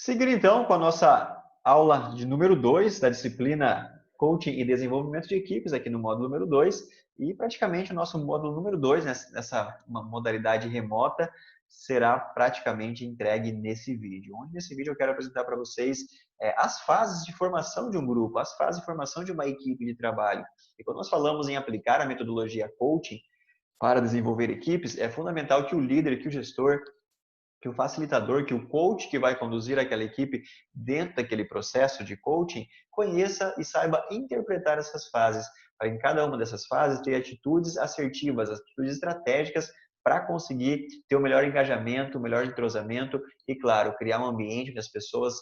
Seguindo então com a nossa aula de número 2 da disciplina Coaching e Desenvolvimento de Equipes, aqui no módulo número 2, e praticamente o nosso módulo número 2, nessa modalidade remota, será praticamente entregue nesse vídeo. Onde nesse vídeo eu quero apresentar para vocês as fases de formação de um grupo, as fases de formação de uma equipe de trabalho. E quando nós falamos em aplicar a metodologia Coaching para desenvolver equipes, é fundamental que o líder, que o gestor, que o facilitador, que o coach que vai conduzir aquela equipe dentro daquele processo de coaching, conheça e saiba interpretar essas fases, para em cada uma dessas fases ter atitudes assertivas, atitudes estratégicas para conseguir ter o melhor engajamento, o melhor entrosamento e, claro, criar um ambiente onde as pessoas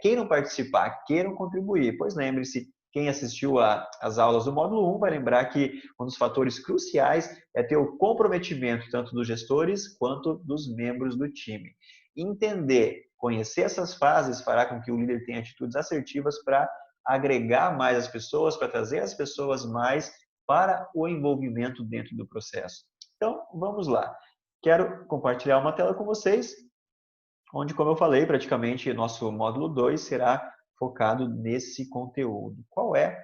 queiram participar, queiram contribuir. Pois lembre-se, quem assistiu às aulas do módulo 1 vai lembrar que um dos fatores cruciais é ter o comprometimento tanto dos gestores quanto dos membros do time. Entender, conhecer essas fases fará com que o líder tenha atitudes assertivas para agregar mais as pessoas, para trazer as pessoas mais para o envolvimento dentro do processo. Então, vamos lá. Quero compartilhar uma tela com vocês, onde, como eu falei, praticamente nosso módulo 2 será focado nesse conteúdo. Qual é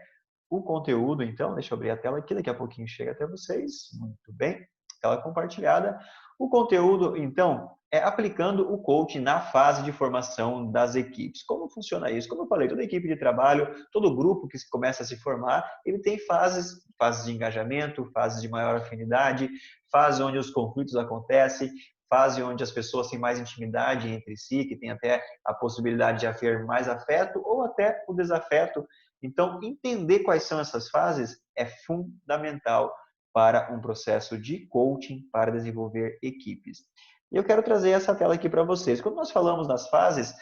o conteúdo, então? Deixa eu abrir a tela aqui, daqui a pouquinho chega até vocês. Muito bem, tela compartilhada. O conteúdo, então, é aplicando o coaching na fase de formação das equipes. Como funciona isso? Como eu falei, toda equipe de trabalho, todo grupo que começa a se formar, ele tem fases de engajamento, fases de maior afinidade, fase onde os conflitos acontecem, fase onde as pessoas têm mais intimidade entre si, que tem até a possibilidade de haver mais afeto ou até o desafeto. Então, entender quais são essas fases é fundamental para um processo de coaching para desenvolver equipes. E eu quero trazer essa tela aqui para vocês. Quando nós falamos das fases,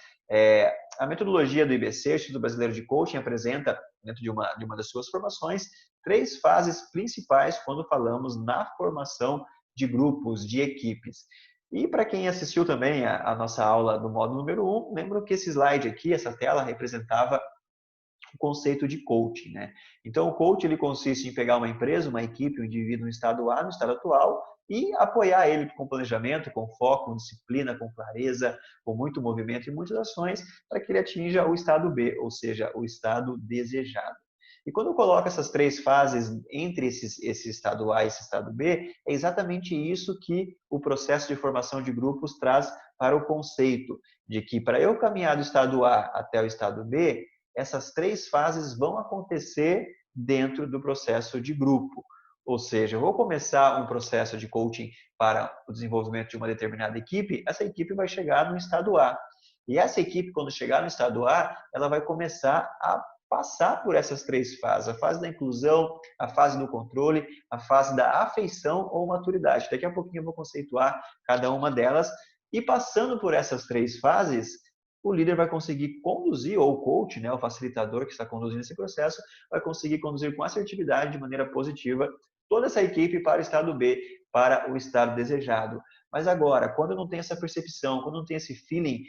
a metodologia do IBC, Instituto Brasileiro de Coaching, apresenta, dentro de uma das suas formações, 3 fases principais quando falamos na formação de grupos, de equipes. E para quem assistiu também a nossa aula do módulo número 1, lembro que esse slide aqui, essa tela, representava o conceito de coaching, né? Então, o coach ele consiste em pegar uma empresa, uma equipe, um indivíduo no estado A, no estado atual, e apoiar ele com planejamento, com foco, com disciplina, com clareza, com muito movimento e muitas ações, para que ele atinja o estado B, ou seja, o estado desejado. E quando eu coloco essas 3 fases entre esse estado A e esse estado B, é exatamente isso que o processo de formação de grupos traz para o conceito de que para eu caminhar do estado A até o estado B, essas 3 fases vão acontecer dentro do processo de grupo. Ou seja, eu vou começar um processo de coaching para o desenvolvimento de uma determinada equipe, essa equipe vai chegar no estado A. E essa equipe, quando chegar no estado A, ela vai começar a passar por essas 3 fases. A fase da inclusão, a fase do controle, a fase da afeição ou maturidade. Daqui a pouquinho eu vou conceituar cada uma delas. E passando por essas 3 fases, o líder vai conseguir conduzir, ou o coach, né, o facilitador que está conduzindo esse processo, vai conseguir conduzir com assertividade, de maneira positiva, toda essa equipe para o estado B, para o estado desejado. Mas agora, quando eu não tenho essa percepção, quando eu não tenho esse feeling,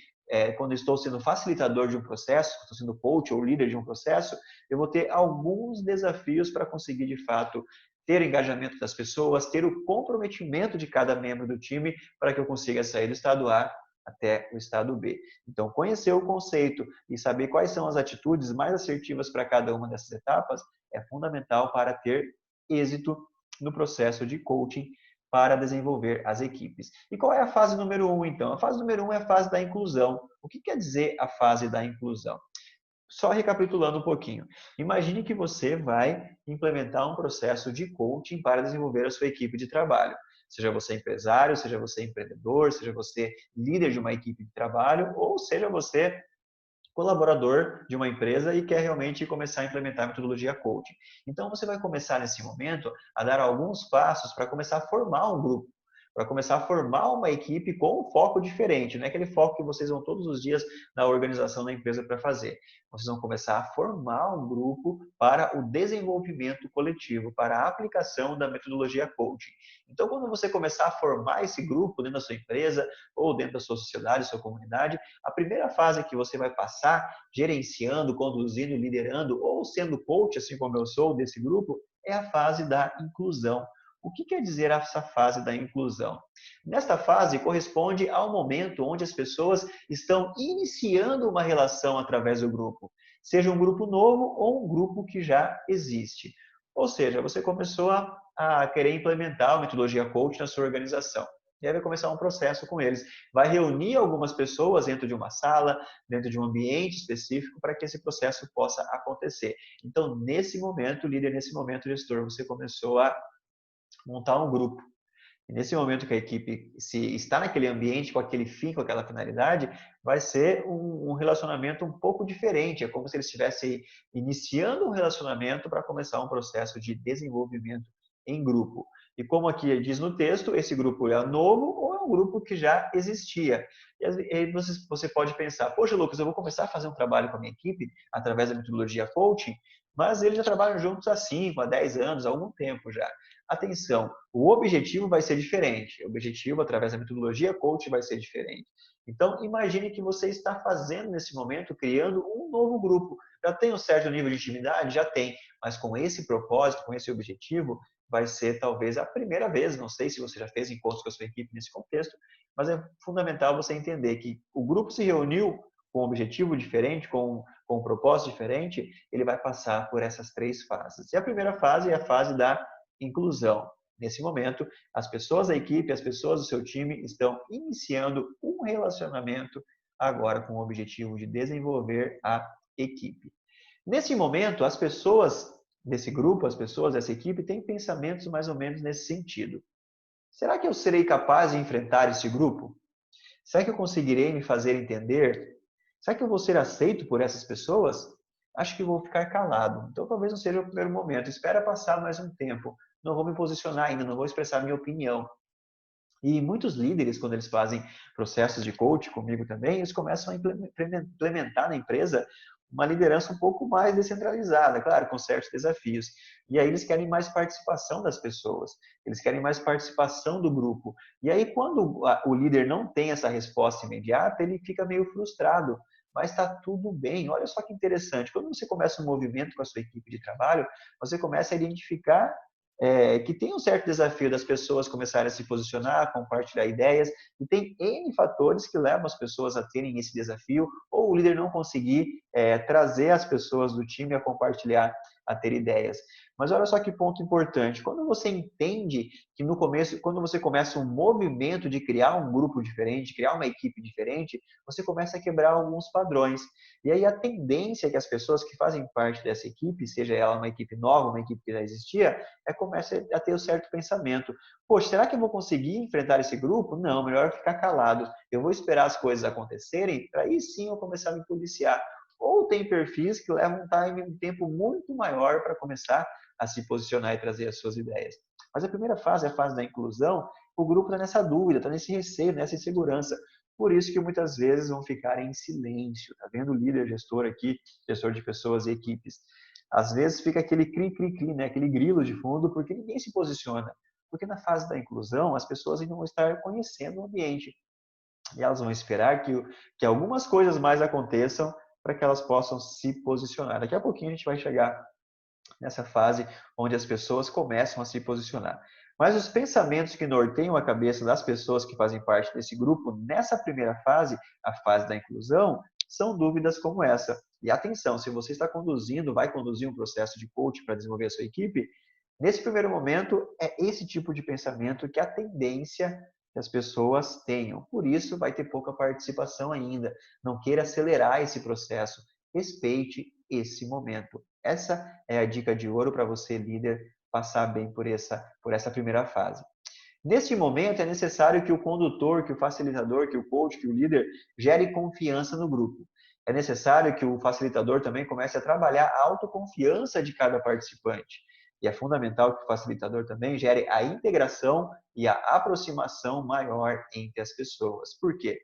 quando eu estou sendo facilitador de um processo, estou sendo coach ou líder de um processo, eu vou ter alguns desafios para conseguir, de fato, ter o engajamento das pessoas, ter o comprometimento de cada membro do time para que eu consiga sair do estado A até o estado B. Então, conhecer o conceito e saber quais são as atitudes mais assertivas para cada uma dessas etapas é fundamental para ter êxito no processo de coaching para desenvolver as equipes. E qual é a fase número 1, então? A fase número 1 é a fase da inclusão. O que quer dizer a fase da inclusão? Só recapitulando um pouquinho. Imagine que você vai implementar um processo de coaching para desenvolver a sua equipe de trabalho. Seja você empresário, seja você empreendedor, seja você líder de uma equipe de trabalho, ou seja você colaborador de uma empresa e quer realmente começar a implementar a metodologia coaching. Então, você vai começar nesse momento a dar alguns passos para começar a formar um grupo, para começar a formar uma equipe com um foco diferente, não é aquele foco que vocês vão todos os dias na organização da empresa para fazer. Vocês vão começar a formar um grupo para o desenvolvimento coletivo, para a aplicação da metodologia coaching. Então, quando você começar a formar esse grupo dentro da sua empresa ou dentro da sua sociedade, sua comunidade, a primeira fase que você vai passar gerenciando, conduzindo, liderando ou sendo coach, assim como eu sou desse grupo, é a fase da inclusão. O que quer dizer essa fase da inclusão? Nesta fase corresponde ao momento onde as pessoas estão iniciando uma relação através do grupo, seja um grupo novo ou um grupo que já existe. Ou seja, você começou a querer implementar a metodologia coach na sua organização. E aí vai começar um processo com eles. Vai reunir algumas pessoas dentro de uma sala, dentro de um ambiente específico, para que esse processo possa acontecer. Então, nesse momento, líder, nesse momento, gestor, você começou a montar um grupo. E nesse momento que a equipe se está naquele ambiente, com aquele fim, com aquela finalidade, vai ser um relacionamento um pouco diferente. É como se eles estivessem iniciando um relacionamento para começar um processo de desenvolvimento em grupo. E como aqui diz no texto, esse grupo é novo ou é um grupo que já existia. E aí você pode pensar, poxa, Lucas, eu vou começar a fazer um trabalho com a minha equipe através da metodologia coaching, mas eles já trabalham juntos há 5, há 10 anos, há algum tempo já. Atenção, o objetivo vai ser diferente. O objetivo, através da metodologia coach, vai ser diferente. Então, imagine que você está fazendo nesse momento, criando um novo grupo. Já tem um certo nível de intimidade? Já tem. Mas com esse propósito, com esse objetivo, vai ser talvez a primeira vez. Não sei se você já fez encontros com a sua equipe nesse contexto, mas é fundamental você entender que o grupo se reuniu com um objetivo diferente, com um propósito diferente, ele vai passar por essas 3 fases. E a primeira fase é a fase da inclusão. Nesse momento, as pessoas da equipe, as pessoas do seu time estão iniciando um relacionamento agora com o objetivo de desenvolver a equipe. Nesse momento, as pessoas desse grupo, as pessoas dessa equipe têm pensamentos mais ou menos nesse sentido. Será que eu serei capaz de enfrentar esse grupo? Será que eu conseguirei me fazer entender? Será que eu vou ser aceito por essas pessoas? Acho que vou ficar calado. Então, talvez não seja o primeiro momento. Espera passar mais um tempo. Não vou me posicionar ainda, não vou expressar minha opinião. E muitos líderes, quando eles fazem processos de coach comigo também, eles começam a implementar na empresa uma liderança um pouco mais descentralizada, claro, com certos desafios. E aí eles querem mais participação das pessoas, eles querem mais participação do grupo. E aí, quando o líder não tem essa resposta imediata, ele fica meio frustrado. Mas está tudo bem. Olha só que interessante. Quando você começa um movimento com a sua equipe de trabalho, você começa a identificar que tem um certo desafio das pessoas começarem a se posicionar, compartilhar ideias, e tem N fatores que levam as pessoas a terem esse desafio, ou o líder não conseguir trazer as pessoas do time a compartilhar, a ter ideias. Mas olha só que ponto importante, quando você entende que no começo, quando você começa um movimento de criar um grupo diferente, criar uma equipe diferente, você começa a quebrar alguns padrões. E aí a tendência é que as pessoas que fazem parte dessa equipe, seja ela uma equipe nova, uma equipe que já existia, começa a ter um certo pensamento. Poxa, será que eu vou conseguir enfrentar esse grupo? Não, melhor ficar calado. Eu vou esperar as coisas acontecerem, para aí sim eu começar a me policiar. Ou tem perfis que levam um tempo muito maior para começar a se posicionar e trazer as suas ideias. Mas a primeira fase, a fase da inclusão, o grupo está nessa dúvida, está nesse receio, nessa insegurança. Por isso que muitas vezes vão ficar em silêncio. Está vendo o líder, gestor aqui, gestor de pessoas e equipes. Às vezes fica aquele cri-cri-cri, né? Aquele grilo de fundo, porque ninguém se posiciona. Porque na fase da inclusão, as pessoas ainda vão estar conhecendo o ambiente. E elas vão esperar que algumas coisas mais aconteçam para que elas possam se posicionar. Daqui a pouquinho a gente vai chegar nessa fase onde as pessoas começam a se posicionar. Mas os pensamentos que norteiam a cabeça das pessoas que fazem parte desse grupo nessa primeira fase, a fase da inclusão, são dúvidas como essa. E atenção, se você está conduzindo, vai conduzir um processo de coaching para desenvolver a sua equipe, nesse primeiro momento é esse tipo de pensamento que é a tendência que as pessoas tenham. Por isso, vai ter pouca participação ainda. Não queira acelerar esse processo. Respeite esse momento. Essa é a dica de ouro para você, líder, passar bem por essa primeira fase. Neste momento, é necessário que o condutor, que o facilitador, que o coach, que o líder gere confiança no grupo. É necessário que o facilitador também comece a trabalhar a autoconfiança de cada participante. E é fundamental que o facilitador também gere a integração e a aproximação maior entre as pessoas. Por quê?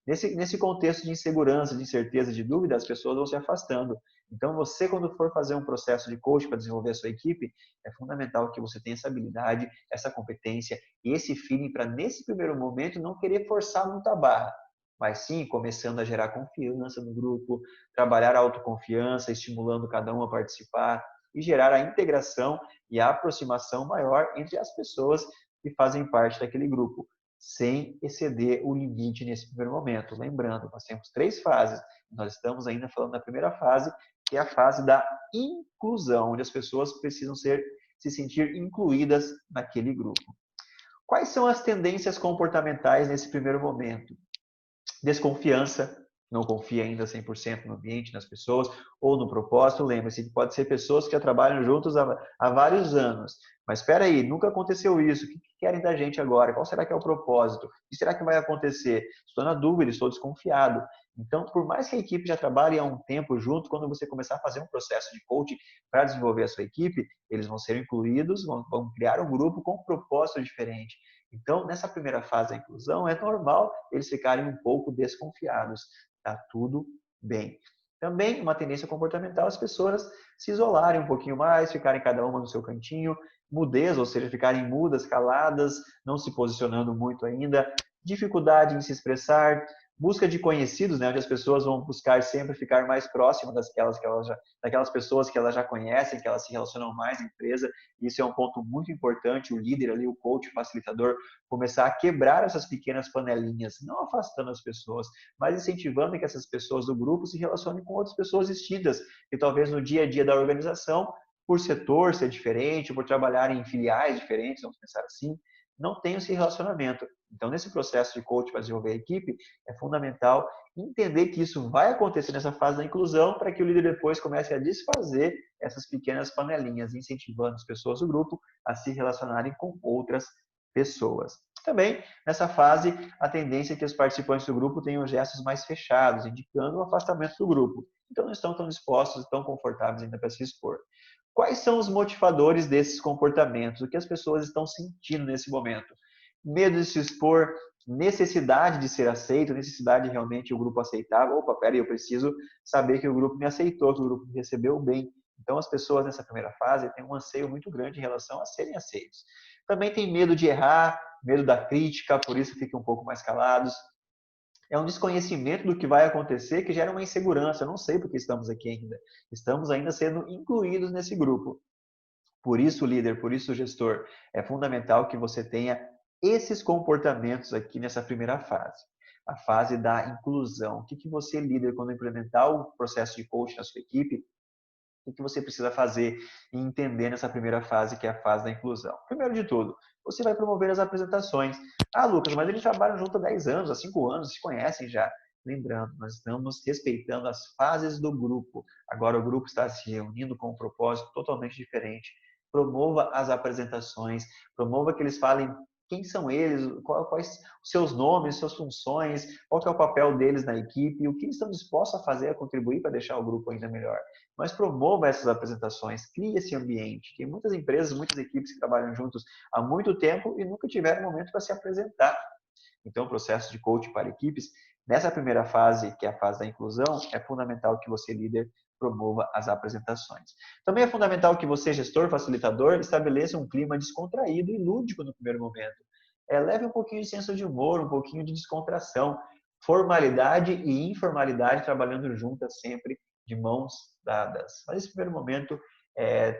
Nesse contexto de insegurança, de incerteza, de dúvida, as pessoas vão se afastando. Então, você, quando for fazer um processo de coach para desenvolver a sua equipe, é fundamental que você tenha essa habilidade, essa competência e esse feeling para, nesse primeiro momento, não querer forçar muito a barra, mas sim começando a gerar confiança no grupo, trabalhar a autoconfiança, estimulando cada um a participar. e gerar a integração e a aproximação maior entre as pessoas que fazem parte daquele grupo, sem exceder o limite nesse primeiro momento. Lembrando, nós temos 3 fases. Nós estamos ainda falando da primeira fase, que é a fase da inclusão, onde as pessoas precisam se sentir incluídas naquele grupo. Quais são as tendências comportamentais nesse primeiro momento? Desconfiança, não confia ainda 100% no ambiente, nas pessoas ou no propósito. Lembre-se que pode ser pessoas que já trabalham juntos há vários anos. Mas espera aí, nunca aconteceu isso. O que querem da gente agora? Qual será que é o propósito? O que será que vai acontecer? Estou na dúvida, estou desconfiado. Então, por mais que a equipe já trabalhe há um tempo junto, quando você começar a fazer um processo de coaching para desenvolver a sua equipe, eles vão ser incluídos, vão criar um grupo com um propósito diferente. Então, nessa primeira fase da inclusão, é normal eles ficarem um pouco desconfiados. Tá tudo bem. Também, uma tendência comportamental, as pessoas se isolarem um pouquinho mais, ficarem cada uma no seu cantinho, mudez, ou seja, ficarem mudas, caladas, não se posicionando muito ainda, dificuldade em se expressar, busca de conhecidos, né, onde as pessoas vão buscar sempre ficar mais próximas daquelas pessoas que elas já conhecem, que elas se relacionam mais na empresa. Isso é um ponto muito importante, o líder ali, o coach, o facilitador, começar a quebrar essas pequenas panelinhas, não afastando as pessoas, mas incentivando que essas pessoas do grupo se relacionem com outras pessoas distintas, que talvez no dia a dia da organização, por setor ser diferente, por trabalhar em filiais diferentes, vamos pensar assim, não tenham esse relacionamento. Então, nesse processo de coach para desenvolver a equipe, é fundamental entender que isso vai acontecer nessa fase da inclusão para que o líder depois comece a desfazer essas pequenas panelinhas, incentivando as pessoas do grupo a se relacionarem com outras pessoas. Também, nessa fase, a tendência é que os participantes do grupo tenham gestos mais fechados, indicando o afastamento do grupo. Então, não estão tão dispostos, tão confortáveis ainda para se expor. Quais são os motivadores desses comportamentos? O que as pessoas estão sentindo nesse momento? Medo de se expor, necessidade de ser aceito, necessidade de realmente o grupo aceitar. Opa, peraí, eu preciso saber que o grupo me aceitou, que o grupo me recebeu bem. Então, as pessoas nessa primeira fase têm um anseio muito grande em relação a serem aceitos. Também tem medo de errar, medo da crítica, por isso ficam um pouco mais calados. É um desconhecimento do que vai acontecer que gera uma insegurança. Eu não sei porque estamos aqui ainda. Estamos ainda sendo incluídos nesse grupo. Por isso, líder, por isso, gestor, é fundamental que você tenha esses comportamentos aqui nessa primeira fase. A fase da inclusão. O que você, líder, quando implementar o processo de coaching na sua equipe, o que você precisa fazer e entender nessa primeira fase, que é a fase da inclusão? Primeiro de tudo, você vai promover as apresentações. Ah, Lucas, mas eles trabalham junto há 10 anos, há 5 anos, se conhecem já. Lembrando, nós estamos respeitando as fases do grupo. Agora o grupo está se reunindo com um propósito totalmente diferente. Promova as apresentações, promova que eles falem quem são eles, quais os seus nomes, suas funções, qual que é o papel deles na equipe, o que eles estão dispostos a fazer, a contribuir para deixar o grupo ainda melhor. Mas promova essas apresentações, crie esse ambiente. Tem muitas empresas, muitas equipes que trabalham juntos há muito tempo e nunca tiveram momento para se apresentar. Então, o processo de coaching para equipes, nessa primeira fase, que é a fase da inclusão, é fundamental que você, líder, promova as apresentações. Também é fundamental que você, gestor, facilitador, estabeleça um clima descontraído e lúdico no primeiro momento. Leve um pouquinho de senso de humor, um pouquinho de descontração, formalidade e informalidade trabalhando juntas sempre de mãos dadas. Mas nesse primeiro momento,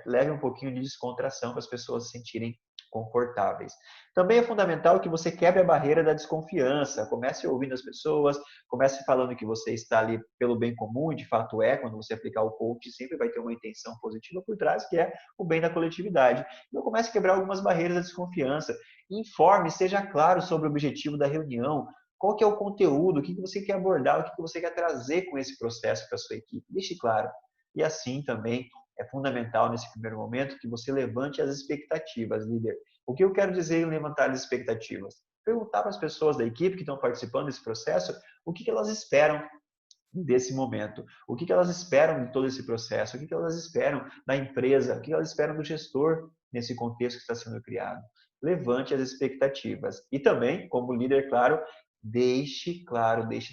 leve um pouquinho de descontração para as pessoas se sentirem confortáveis. Também é fundamental que você quebre a barreira da desconfiança, comece ouvindo as pessoas, comece falando que você está ali pelo bem comum, e de fato é, quando você aplicar o coach, sempre vai ter uma intenção positiva por trás, que é o bem da coletividade. Então comece a quebrar algumas barreiras da desconfiança, informe, seja claro sobre o objetivo da reunião, qual que é o conteúdo, o que você quer abordar, o que você quer trazer com esse processo para a sua equipe, deixe claro. E assim também é fundamental nesse primeiro momento que você levante as expectativas, líder. O que eu quero dizer em levantar as expectativas? Perguntar para as pessoas da equipe que estão participando desse processo o que elas esperam desse momento, o que elas esperam de todo esse processo, o que elas esperam da empresa, o que elas esperam do gestor nesse contexto que está sendo criado. Levante as expectativas. E também, como líder, claro, deixe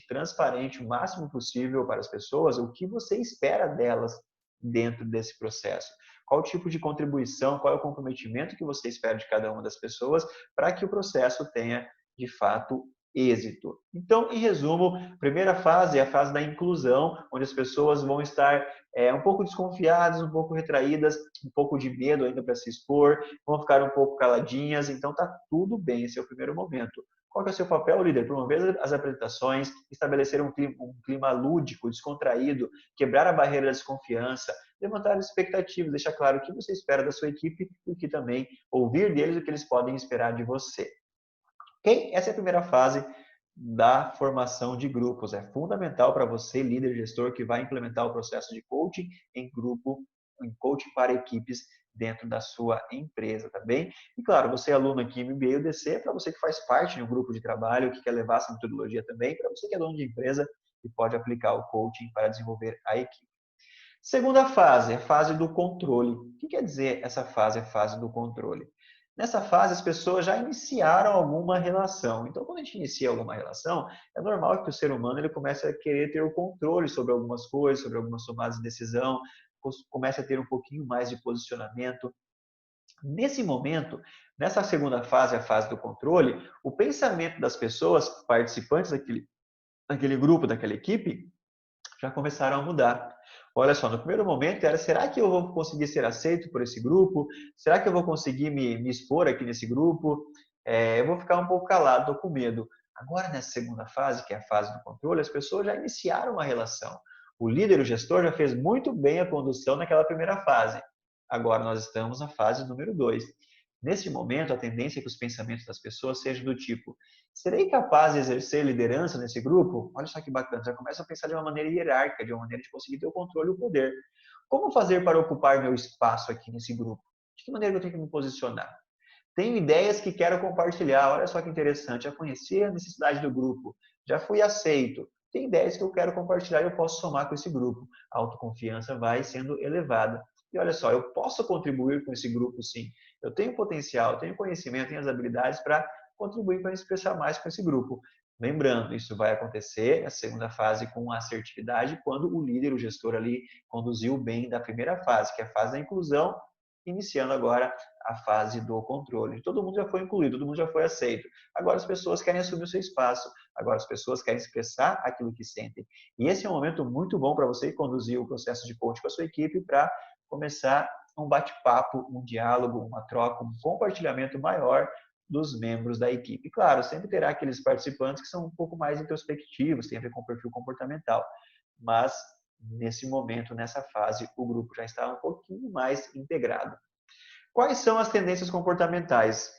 transparente o máximo possível para as pessoas o que você espera delas dentro desse processo. Qual tipo de contribuição, qual é o comprometimento que você espera de cada uma das pessoas para que o processo tenha, de fato, êxito. Então, em resumo, a primeira fase é a fase da inclusão, onde as pessoas vão estar um pouco desconfiadas, um pouco retraídas, um pouco de medo ainda para se expor, vão ficar um pouco caladinhas, então tá tudo bem, esse é o primeiro momento. Qual que é o seu papel, líder? Promover as apresentações, estabelecer um clima lúdico, descontraído, quebrar a barreira da desconfiança, levantar as expectativas, deixar claro o que você espera da sua equipe e o que também ouvir deles, o que eles podem esperar de você. Ok? Essa é a primeira fase da formação de grupos. É fundamental para você, líder, gestor, que vai implementar o processo de coaching em grupo, em coaching para equipes dentro da sua empresa, tá bem? E claro, você é aluno aqui em MBA UDC, para você que faz parte de um grupo de trabalho, que quer levar essa metodologia também, para você que é dono de empresa e pode aplicar o coaching para desenvolver a equipe. Segunda fase, a fase do controle. O que quer dizer essa fase, a fase do controle? Nessa fase, as pessoas já iniciaram alguma relação. Então, quando a gente inicia alguma relação, é normal que o ser humano ele comece a querer ter o controle sobre algumas coisas, sobre algumas tomadas de decisão, comece a ter um pouquinho mais de posicionamento. Nesse momento, nessa segunda fase, a fase do controle, o pensamento das pessoas participantes daquele grupo, daquela equipe, já começaram a mudar. Olha só, no primeiro momento era, será que eu vou conseguir ser aceito por esse grupo? Será que eu vou conseguir me expor aqui nesse grupo? Eu vou ficar um pouco calado, estou com medo. Agora, nessa segunda fase, que é a fase do controle, as pessoas já iniciaram uma relação. O líder, o gestor, já fez muito bem a condução naquela primeira fase. Agora nós estamos na fase número 2. Nesse momento, a tendência é que os pensamentos das pessoas sejam do tipo: serei capaz de exercer liderança nesse grupo? Olha só que bacana, já começa a pensar de uma maneira hierárquica, de uma maneira de conseguir ter o controle e o poder. Como fazer para ocupar meu espaço aqui nesse grupo? De que maneira eu tenho que me posicionar? Tenho ideias que quero compartilhar, olha só que interessante, já conheci a necessidade do grupo, já fui aceito, tem ideias que eu quero compartilhar e eu posso somar com esse grupo. A autoconfiança vai sendo elevada. E olha só, eu posso contribuir com esse grupo sim. Eu tenho potencial, tenho conhecimento, tenho as habilidades para contribuir para expressar mais com esse grupo. Lembrando, isso vai acontecer, a segunda fase, com assertividade, quando o líder, o gestor ali, conduziu bem da primeira fase, que é a fase da inclusão, iniciando agora a fase do controle. Todo mundo já foi incluído, todo mundo já foi aceito. Agora as pessoas querem assumir o seu espaço, agora as pessoas querem expressar aquilo que sentem. E esse é um momento muito bom para você conduzir o processo de coaching com a sua equipe para começar um bate-papo, um diálogo, uma troca, um compartilhamento maior dos membros da equipe. Claro, sempre terá aqueles participantes que são um pouco mais introspectivos, tem a ver com o perfil comportamental, mas nesse momento, nessa fase, o grupo já está um pouquinho mais integrado. Quais são as tendências comportamentais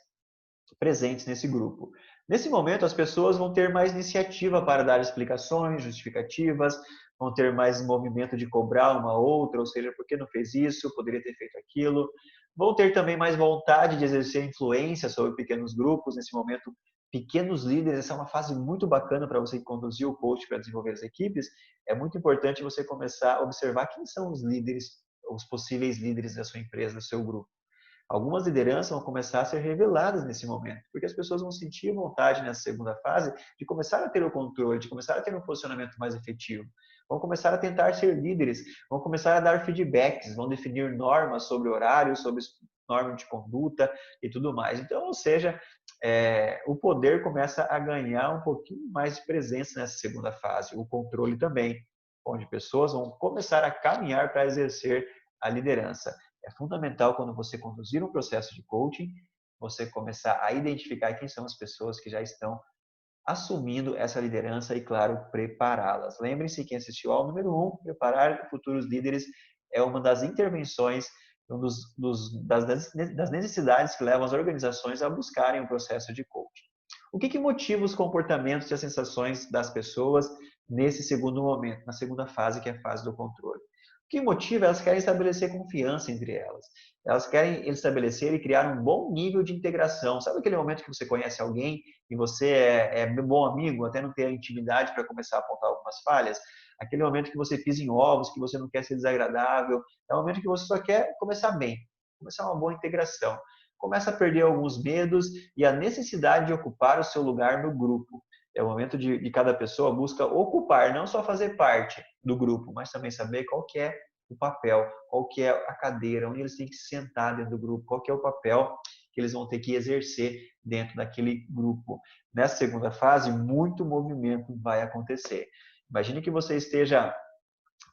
presentes nesse grupo? Nesse momento, as pessoas vão ter mais iniciativa para dar explicações, justificativas, vão ter mais movimento de cobrar uma outra, ou seja, por que não fez isso, poderia ter feito aquilo. Vão ter também mais vontade de exercer influência sobre pequenos grupos. Nesse momento, pequenos líderes, essa é uma fase muito bacana para você conduzir o coach para desenvolver as equipes. É muito importante você começar a observar quem são os líderes, os possíveis líderes da sua empresa, do seu grupo. Algumas lideranças vão começar a ser reveladas nesse momento, porque as pessoas vão sentir vontade nessa segunda fase de começar a ter o controle, de começar a ter um posicionamento mais efetivo. Vão começar a tentar ser líderes, vão começar a dar feedbacks, vão definir normas sobre horários, sobre normas de conduta e tudo mais. Então, ou seja, o poder começa a ganhar um pouquinho mais de presença nessa segunda fase, o controle também, onde pessoas vão começar a caminhar para exercer a liderança. É fundamental, quando você conduzir um processo de coaching, você começar a identificar quem são as pessoas que já estão assumindo essa liderança e, claro, prepará-las. Lembrem-se, quem assistiu ao número 1, preparar futuros líderes, é uma das intervenções, das necessidades que levam as organizações a buscarem um processo de coaching. O que motiva os comportamentos e as sensações das pessoas nesse segundo momento, na segunda fase, que é a fase do controle? O que motiva? Elas querem estabelecer confiança entre elas. Elas querem estabelecer e criar um bom nível de integração. Sabe aquele momento que você conhece alguém e você é bom amigo, até não ter a intimidade para começar a apontar algumas falhas? Aquele momento que você pisa em ovos, que você não quer ser desagradável. É o momento que você só quer começar bem, começar uma boa integração. Começa a perder alguns medos e a necessidade de ocupar o seu lugar no grupo. É o momento de cada pessoa busca ocupar, não só fazer parte do grupo, mas também saber qual que é o papel, qual que é a cadeira, onde eles têm que se sentar dentro do grupo, qual que é o papel que eles vão ter que exercer dentro daquele grupo. Nessa segunda fase, muito movimento vai acontecer. Imagine que você esteja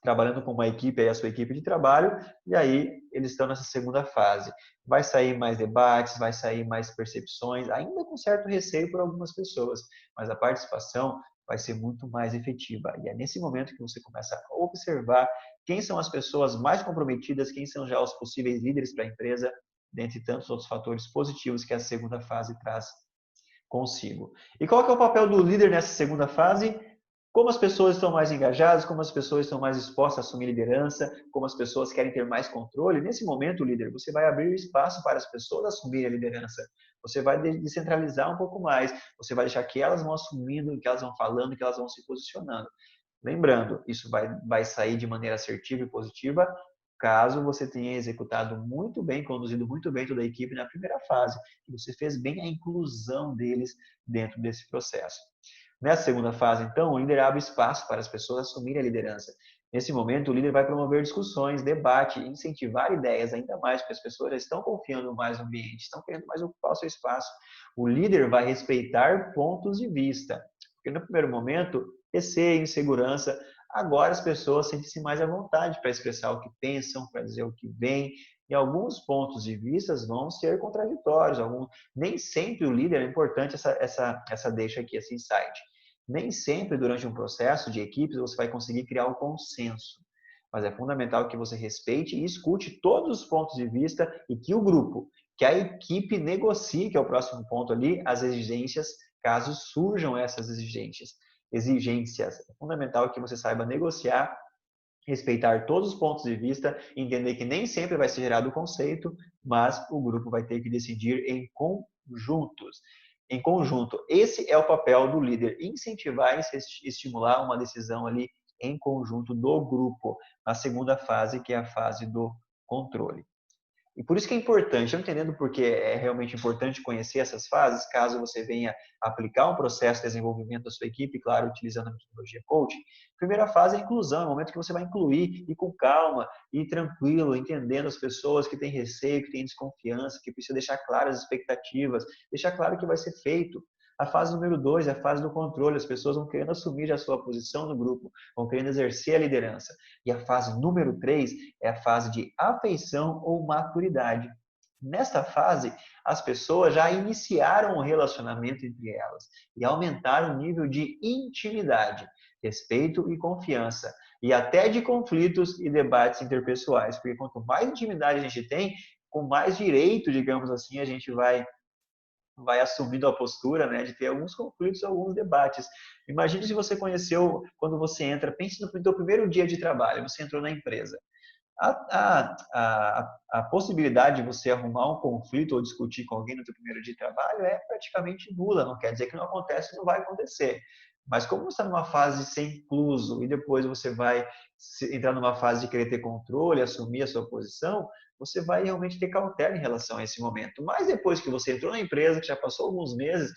trabalhando com uma equipe, aí a sua equipe de trabalho, e aí eles estão nessa segunda fase. Vai sair mais debates, vai sair mais percepções, ainda com certo receio por algumas pessoas, mas a participação vai ser muito mais efetiva. E é nesse momento que você começa a observar quem são as pessoas mais comprometidas, quem são já os possíveis líderes para a empresa, dentre tantos outros fatores positivos que a segunda fase traz consigo. E qual que é o papel do líder nessa segunda fase? Como as pessoas estão mais engajadas, como as pessoas estão mais dispostas a assumir liderança, como as pessoas querem ter mais controle. Nesse momento, líder, você vai abrir espaço para as pessoas assumirem a liderança. Você vai descentralizar um pouco mais. Você vai deixar que elas vão assumindo, que elas vão falando, que elas vão se posicionando. Lembrando, isso vai sair de maneira assertiva e positiva caso você tenha executado muito bem, conduzido muito bem toda a equipe na primeira fase, que você fez bem a inclusão deles dentro desse processo. Nessa segunda fase, então, o líder abre espaço para as pessoas assumirem a liderança. Nesse momento, o líder vai promover discussões, debate, incentivar ideias ainda mais, porque as pessoas já estão confiando mais no ambiente, estão querendo mais ocupar o seu espaço. O líder vai respeitar pontos de vista, porque no primeiro momento, receio, insegurança, agora as pessoas sentem-se mais à vontade para expressar o que pensam, para dizer o que vem, e alguns pontos de vista vão ser contraditórios. Nem sempre o líder, é importante essa deixa aqui, esse insight. Nem sempre durante um processo de equipes você vai conseguir criar um consenso, mas é fundamental que você respeite e escute todos os pontos de vista e que o grupo, que a equipe negocie, que é o próximo ponto ali, as exigências, caso surjam essas exigências. É fundamental que você saiba negociar, respeitar todos os pontos de vista, entender que nem sempre vai ser gerado o conceito, mas o grupo vai ter que decidir em conjuntos. Em conjunto, esse é o papel do líder, incentivar e estimular uma decisão ali em conjunto do grupo, na segunda fase, que é a fase do controle. E por isso que é importante, estou entendendo porque é realmente importante conhecer essas fases, caso você venha aplicar um processo de desenvolvimento da sua equipe, claro, utilizando a metodologia coaching. Primeira fase é a inclusão, é o momento que você vai incluir, e com calma, e tranquilo, entendendo as pessoas que têm receio, que têm desconfiança, que precisa deixar claras as expectativas, deixar claro o que vai ser feito. A fase número 2 é a fase do controle, as pessoas vão querendo assumir a sua posição no grupo, vão querendo exercer a liderança. E a fase número 3 é a fase de afeição ou maturidade. Nesta fase, as pessoas já iniciaram um relacionamento entre elas e aumentaram o nível de intimidade, respeito e confiança, e até de conflitos e debates interpessoais, porque quanto mais intimidade a gente tem, com mais direito, digamos assim, a gente vai assumindo a postura, né, de ter alguns conflitos, alguns debates. Imagine se você conheceu, quando você entra, pense no seu primeiro dia de trabalho, você entrou na empresa. A possibilidade de você arrumar um conflito ou discutir com alguém no seu primeiro dia de trabalho é praticamente nula, não quer dizer que não acontece, não vai acontecer. Mas como você está numa fase de ser incluso e depois você vai entrar numa fase de querer ter controle, assumir a sua posição, você vai realmente ter cautela em relação a esse momento. Mas depois que você entrou na empresa, que já passou alguns meses,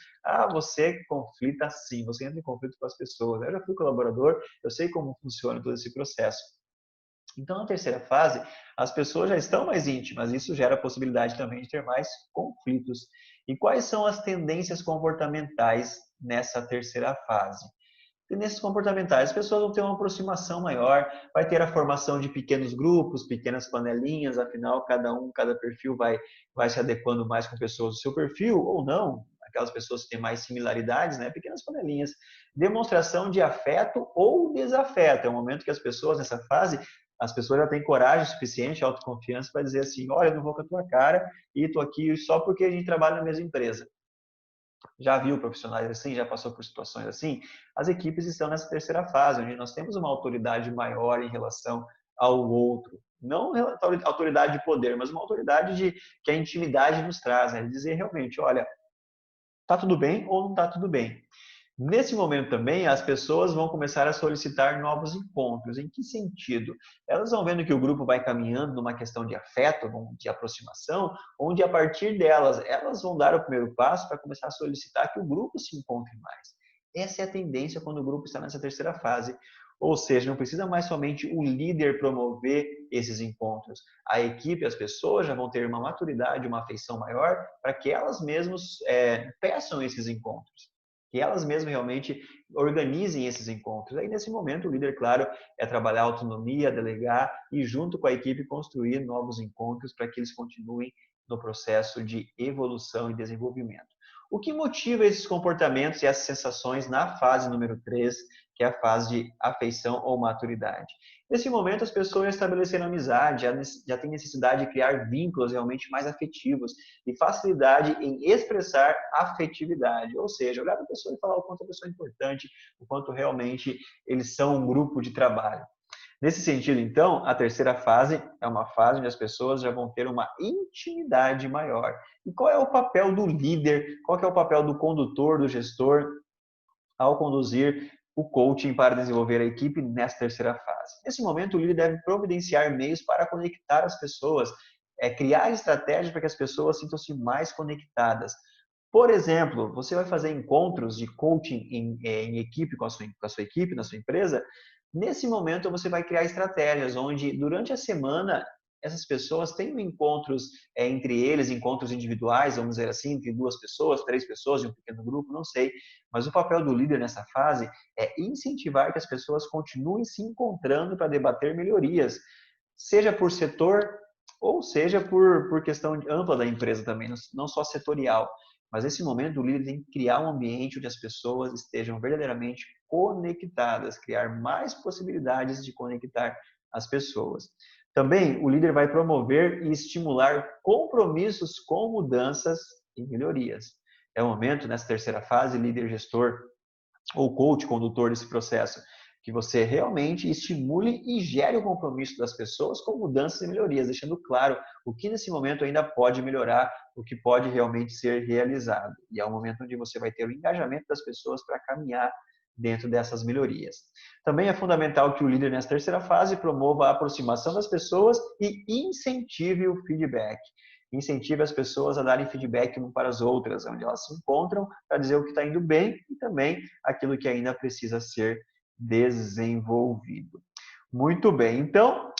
você conflita sim, você entra em conflito com as pessoas. Eu já fui colaborador, eu sei como funciona todo esse processo. Então, na terceira fase, as pessoas já estão mais íntimas, isso gera a possibilidade também de ter mais conflitos. E quais são as tendências comportamentais nessa terceira fase? Tendências comportamentais, as pessoas vão ter uma aproximação maior, vai ter a formação de pequenos grupos, pequenas panelinhas, afinal, cada perfil vai se adequando mais com pessoas do seu perfil, ou não, aquelas pessoas que têm mais similaridades, né? Pequenas panelinhas. Demonstração de afeto ou desafeto, é o momento que as pessoas, nessa fase, as pessoas já têm coragem suficiente, autoconfiança para dizer assim, olha, eu não vou com a tua cara e estou aqui só porque a gente trabalha na mesma empresa. Já viu profissionais assim, já passou por situações assim? As equipes estão nessa terceira fase, onde nós temos uma autoridade maior em relação ao outro. Não autoridade de poder, mas uma autoridade que a intimidade nos traz, né? De dizer realmente, olha, tá tudo bem ou não tá tudo bem. Nesse momento também, as pessoas vão começar a solicitar novos encontros. Em que sentido? Elas vão vendo que o grupo vai caminhando numa questão de afeto, de aproximação, onde a partir delas, elas vão dar o primeiro passo para começar a solicitar que o grupo se encontre mais. Essa é a tendência quando o grupo está nessa terceira fase. Ou seja, não precisa mais somente o líder promover esses encontros. A equipe, as pessoas já vão ter uma maturidade, uma afeição maior para que elas mesmas peçam esses encontros. Que elas mesmas realmente organizem esses encontros. Aí, nesse momento, o líder, claro, é trabalhar a autonomia, delegar e, junto com a equipe, construir novos encontros para que eles continuem no processo de evolução e desenvolvimento. O que motiva esses comportamentos e essas sensações na fase número 3, que é a fase de afeição ou maturidade? Nesse momento, as pessoas já estabeleceram amizade, já têm necessidade de criar vínculos realmente mais afetivos e facilidade em expressar afetividade, ou seja, olhar para a pessoa e falar o quanto a pessoa é importante, o quanto realmente eles são um grupo de trabalho. Nesse sentido, então, a terceira fase é uma fase onde as pessoas já vão ter uma intimidade maior. E qual é o papel do líder? Qual é o papel do condutor, do gestor, ao conduzir o coaching para desenvolver a equipe nessa terceira fase? Nesse momento, o líder deve providenciar meios para conectar as pessoas, criar estratégias para que as pessoas sintam-se mais conectadas. Por exemplo, você vai fazer encontros de coaching em equipe com a sua equipe, na sua empresa. Nesse momento, você vai criar estratégias onde, durante a semana, essas pessoas tenham encontros entre eles, encontros individuais, vamos dizer assim, entre 2 pessoas, 3 pessoas, de um pequeno grupo, não sei. Mas o papel do líder nessa fase é incentivar que as pessoas continuem se encontrando para debater melhorias, seja por setor ou seja por questão ampla da empresa também, não só setorial. Mas nesse momento, o líder tem que criar um ambiente onde as pessoas estejam verdadeiramente conectadas, criar mais possibilidades de conectar as pessoas. Também, o líder vai promover e estimular compromissos com mudanças e melhorias. É o momento, nessa terceira fase, líder, gestor ou coach, condutor desse processo, que você realmente estimule e gere o compromisso das pessoas com mudanças e melhorias, deixando claro o que nesse momento ainda pode melhorar, o que pode realmente ser realizado. E é o momento onde você vai ter o engajamento das pessoas para caminhar dentro dessas melhorias. Também é fundamental que o líder nessa terceira fase promova a aproximação das pessoas e incentive o feedback. Incentive as pessoas a darem feedback umas para as outras, onde elas se encontram para dizer o que está indo bem e também aquilo que ainda precisa ser desenvolvido. Muito bem, então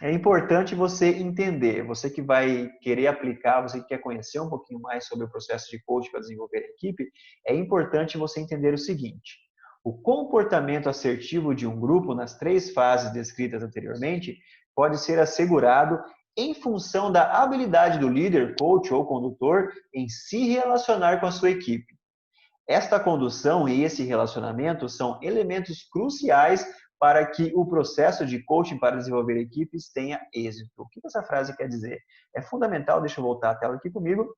é importante você entender, você que vai querer aplicar, você que quer conhecer um pouquinho mais sobre o processo de coaching para desenvolver a equipe, é importante você entender o seguinte: o comportamento assertivo de um grupo nas 3 fases descritas anteriormente pode ser assegurado em função da habilidade do líder, coach ou condutor em se relacionar com a sua equipe. Esta condução e esse relacionamento são elementos cruciais para que o processo de coaching para desenvolver equipes tenha êxito. O que essa frase quer dizer? É fundamental, deixa eu voltar a tela aqui comigo,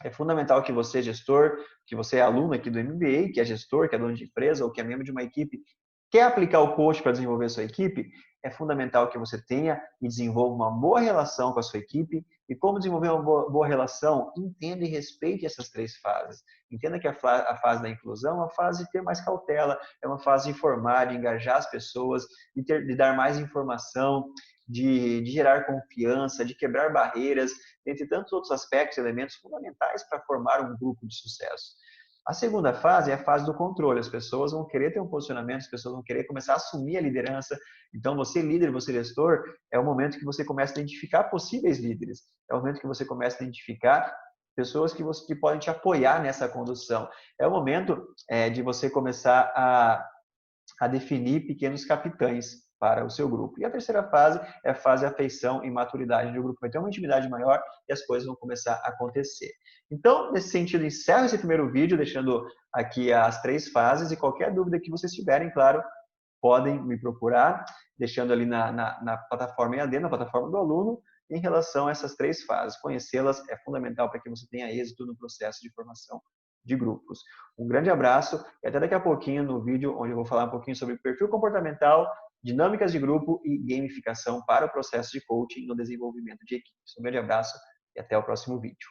é fundamental que você, gestor, que você é aluno aqui do MBA, que é gestor, que é dono de empresa ou que é membro de uma equipe, quer aplicar o coach para desenvolver a sua equipe, é fundamental que você tenha e desenvolva uma boa relação com a sua equipe. E como desenvolver uma boa relação? Entenda e respeite essas 3 fases. Entenda que a fase da inclusão é uma fase de ter mais cautela, é uma fase de informar, de engajar as pessoas, de dar mais informação, de gerar confiança, de quebrar barreiras, entre tantos outros aspectos e elementos fundamentais para formar um grupo de sucesso. A segunda fase é a fase do controle. As pessoas vão querer ter um posicionamento, as pessoas vão querer começar a assumir a liderança. Então, você líder, você gestor, é o momento que você começa a identificar possíveis líderes. É o momento que você começa a identificar pessoas que podem te apoiar nessa condução. É o momento de você começar a definir pequenos capitães para o seu grupo. E a terceira fase é a fase de afeição e maturidade, onde o grupo vai ter uma intimidade maior e as coisas vão começar a acontecer. Então, nesse sentido, encerro esse primeiro vídeo, deixando aqui as 3 fases, e qualquer dúvida que vocês tiverem, claro, podem me procurar, deixando ali na plataforma EAD, na plataforma do aluno, em relação a essas 3 fases. Conhecê-las é fundamental para que você tenha êxito no processo de formação de grupos. Um grande abraço e até daqui a pouquinho no vídeo onde eu vou falar um pouquinho sobre perfil comportamental, dinâmicas de grupo e gamificação para o processo de coaching no desenvolvimento de equipes. Um grande abraço e até o próximo vídeo.